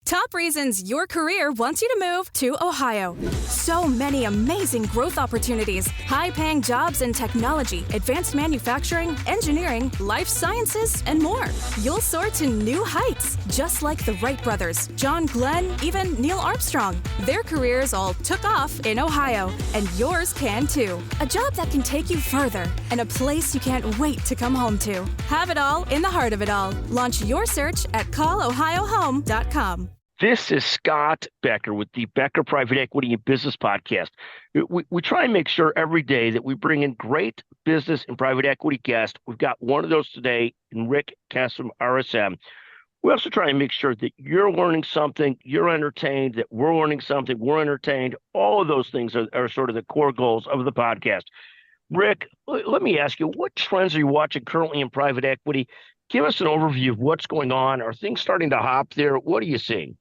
Top reasons your career wants you to move to Ohio. So many amazing growth opportunities, high-paying jobs in technology, advanced manufacturing, engineering, life sciences, and more. You'll soar to new heights, just like the Wright brothers, John Glenn, even Neil Armstrong. Their careers all took off in Ohio, and yours can too. A job that can take you further, and a place you can't wait to come home to. Have it all in the heart of it all. Launch your search at callohiohome.com. This is Scott Becker with the Becker Private Equity and Business Podcast. We try and make sure every day that we bring in great business and private equity guests. We've got one of those today in Rick Kess from RSM. We also try and make sure that you're learning something, you're entertained, that we're learning something, we're entertained. All of those things are sort of the core goals of the podcast. Rick, let me ask you, what trends are you watching currently in private equity? Give us an overview of what's going on. Are things starting to hop there? What are you seeing?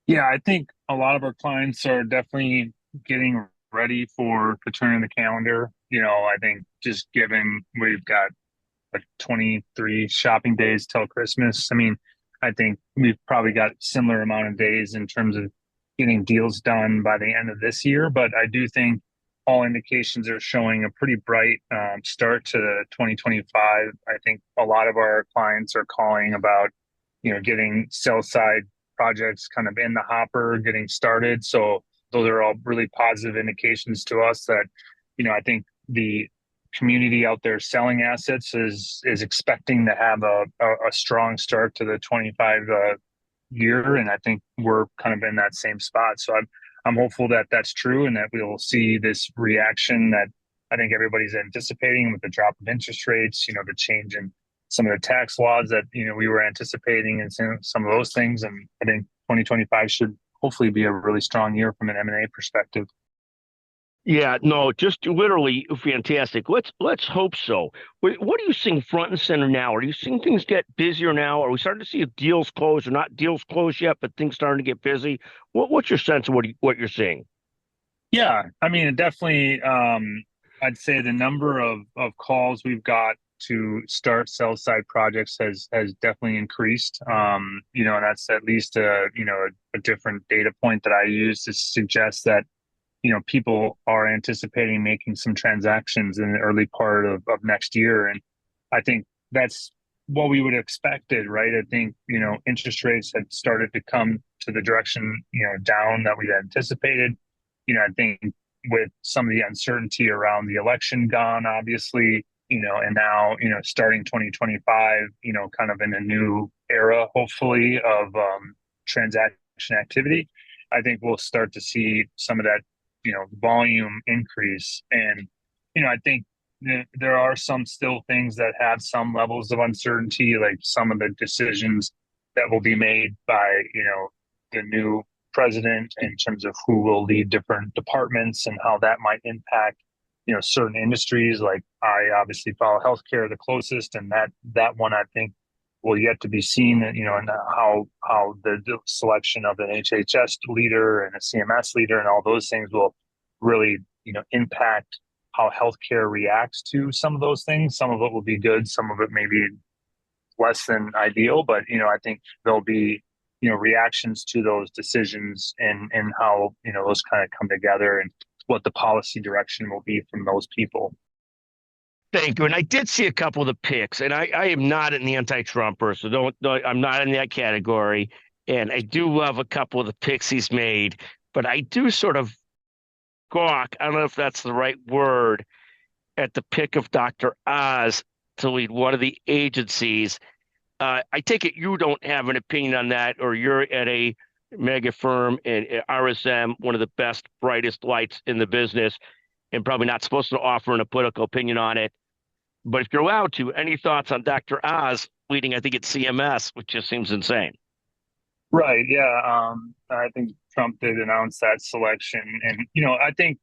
Yeah, I think a lot of our clients are definitely getting ready for the turn of the calendar. I think just given we've got 23 shopping days till Christmas. I think we've probably got similar amount of days in terms of getting deals done by the end of this year. But I do think all indications are showing a pretty bright start to 2025. I think a lot of our clients are calling about, getting sell side projects kind of in the hopper, getting started. So those are all really positive indications to us that, I think the community out there selling assets is expecting to have a strong start to the 25 year. And I think we're kind of in that same spot. So I'm hopeful that that's true and that we will see this reaction that I think everybody's anticipating with the drop of interest rates, the change in some of the tax laws that, we were anticipating and some of those things. And I think 2025 should hopefully be a really strong year from an M&A perspective. Yeah, no, just literally fantastic. Let's hope so. What are you seeing front and center now? Are you seeing things get busier now? Are we starting to see deals close or not deals close yet, but things starting to get busy? What's your sense of what you're seeing? Yeah, definitely, I'd say the number of calls we've got to start sell side projects has definitely increased. And that's at least a different data point that I use to suggest that, people are anticipating making some transactions in the early part of next year. And I think that's what we would have expected, right? I think, interest rates had started to come to the direction, down that we had anticipated. I think with some of the uncertainty around the election gone, obviously, and now, starting 2025, kind of in a new era, hopefully, of transaction activity, I think we'll start to see some of that, volume increase. And, I think there are some still things that have some levels of uncertainty, like some of the decisions that will be made by, the new president in terms of who will lead different departments and how that might impact certain industries. Like I obviously follow healthcare the closest, and that one I think will yet to be seen. And how the selection of an HHS leader and a CMS leader and all those things will really impact how healthcare reacts to some of those things. Some of it will be good, some of it may be less than ideal, but I think there'll be reactions to those decisions and how those kind of come together and what the policy direction will be from those people. Thank you. And I did see a couple of the picks, and I am not an anti-Trumper, so I'm not in that category. And I do love a couple of the picks he's made, but I do sort of gawk, I don't know if that's the right word, at the pick of Dr. Oz to lead one of the agencies. I take it you don't have an opinion on that, or you're at a mega firm and RSM, one of the best, brightest lights in the business, and probably not supposed to offer a political opinion on it. But if you're allowed to, any thoughts on Dr. Oz leading, I think it's CMS, which just seems insane. Right. Yeah. I think Trump did announce that selection. And, I think,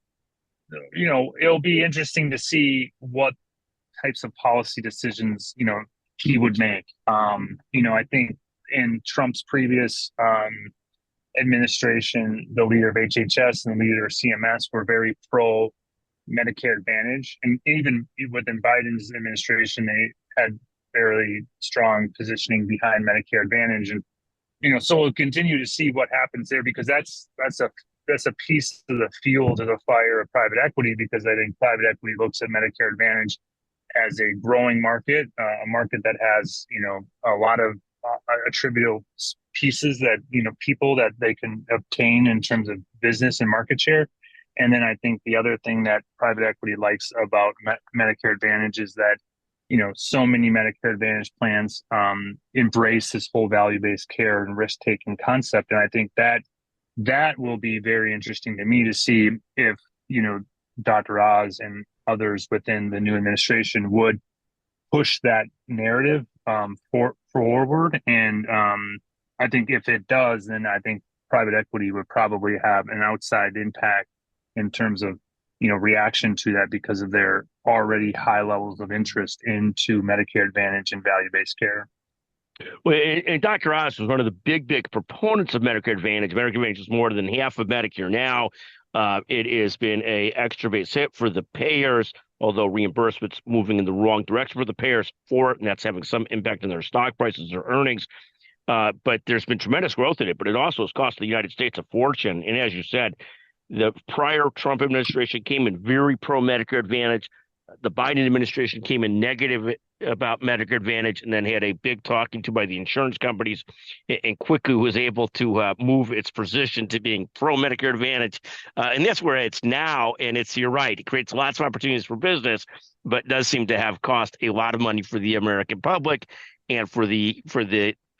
it'll be interesting to see what types of policy decisions, he would make. I think in Trump's previous administration, the leader of HHS and the leader of CMS were very pro Medicare Advantage. And even within Biden's administration, they had fairly strong positioning behind Medicare Advantage. And, so we'll continue to see what happens there, because that's a piece of the fuel to the fire of private equity, because I think private equity looks at Medicare Advantage as a growing market, a market that has, a lot of attributable pieces that, people that they can obtain in terms of business and market share. And then I think the other thing that private equity likes about Medicare Advantage is that, so many Medicare Advantage plans embrace this whole value-based care and risk-taking concept. And I think that will be very interesting to me to see if, Dr. Oz and others within the new administration would push that narrative forward. And I think if it does, then I think private equity would probably have an outside impact in terms of, reaction to that, because of their already high levels of interest into Medicare Advantage and value-based care. Well, and Dr. Oz was one of the big proponents of Medicare Advantage. Medicare Advantage is more than half of Medicare now. It has been a extra base hit for the payers, although reimbursement's moving in the wrong direction for the payers for it, and that's having some impact on their stock prices or earnings. But there's been tremendous growth in it, but it also has cost the United States a fortune. And as you said, the prior Trump administration came in very pro-Medicare Advantage. The Biden administration came in negative about Medicare Advantage, and then had a big talking to by the insurance companies, and quickly was able to move its position to being pro-Medicare Advantage. And that's where it's now. And you're right, it creates lots of opportunities for business, but does seem to have cost a lot of money for the American public and for the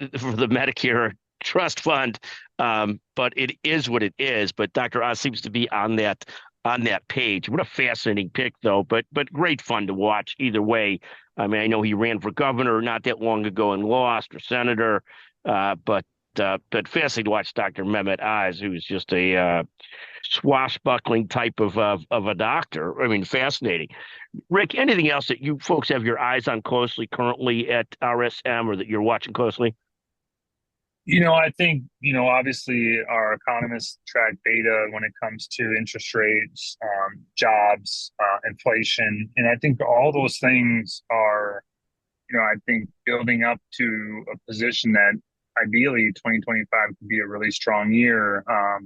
Medicare trust fund. But it is what it is. But Dr. Oz seems to be on that page. What a fascinating pick, though, but great fun to watch either way. I mean, I know he ran for governor not that long ago and lost, or senator, but fascinating to watch Dr. Mehmet Oz, who's just a swashbuckling type of a doctor. I mean, fascinating. Rick, anything else that you folks have your eyes on closely currently at RSM, or that you're watching closely? I think, obviously our economists track data when it comes to interest rates, jobs, inflation. And I think all those things are, I think building up to a position that ideally 2025 could be a really strong year. I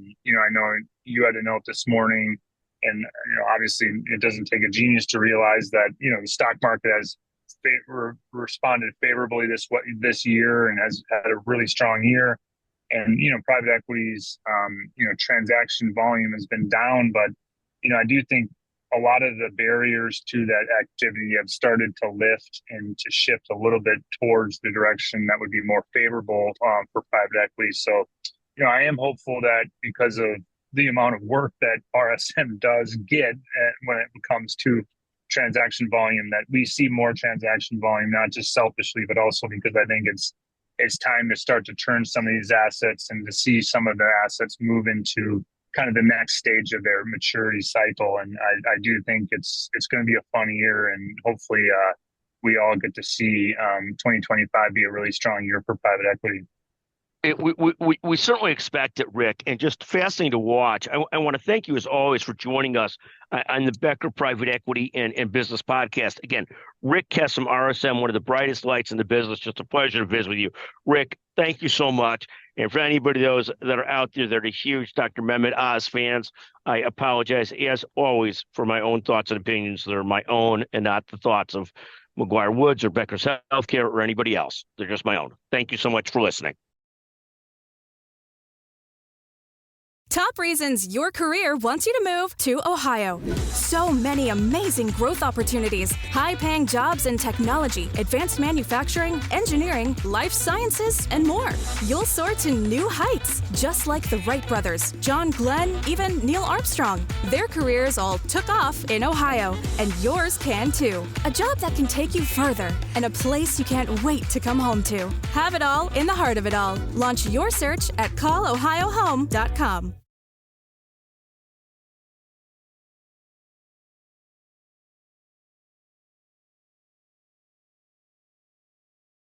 know you had a note this morning, and, obviously it doesn't take a genius to realize that, the stock market has responded favorably this year and has had a really strong year. And private equities transaction volume has been down, but I do think a lot of the barriers to that activity have started to lift and to shift a little bit towards the direction that would be more favorable for private equity. So I am hopeful that, because of the amount of work that RSM does get when it comes to transaction volume, that we see more transaction volume, not just selfishly, but also because I think it's time to start to turn some of these assets and to see some of the assets move into kind of the next stage of their maturity cycle. And I do think it's going to be a fun year, and hopefully we all get to see 2025 be a really strong year for private equity. We certainly expect it, Rick, and just fascinating to watch. I want to thank you, as always, for joining us on the Becker Private Equity and Business Podcast. Again, Rick Kessam, RSM, one of the brightest lights in the business. Just a pleasure to visit with you. Rick, thank you so much. And for anybody, those that are out there that are huge Dr. Mehmet Oz fans, I apologize, as always, for my own thoughts and opinions. They're my own and not the thoughts of McGuire Woods or Becker's Healthcare or anybody else. They're just my own. Thank you so much for listening. Top reasons your career wants you to move to Ohio. So many amazing growth opportunities, high-paying jobs in technology, advanced manufacturing, engineering, life sciences, and more. You'll soar to new heights, just like the Wright brothers, John Glenn, even Neil Armstrong. Their careers all took off in Ohio, and yours can too. A job that can take you further, and a place you can't wait to come home to. Have it all in the heart of it all. Launch your search at callohiohome.com.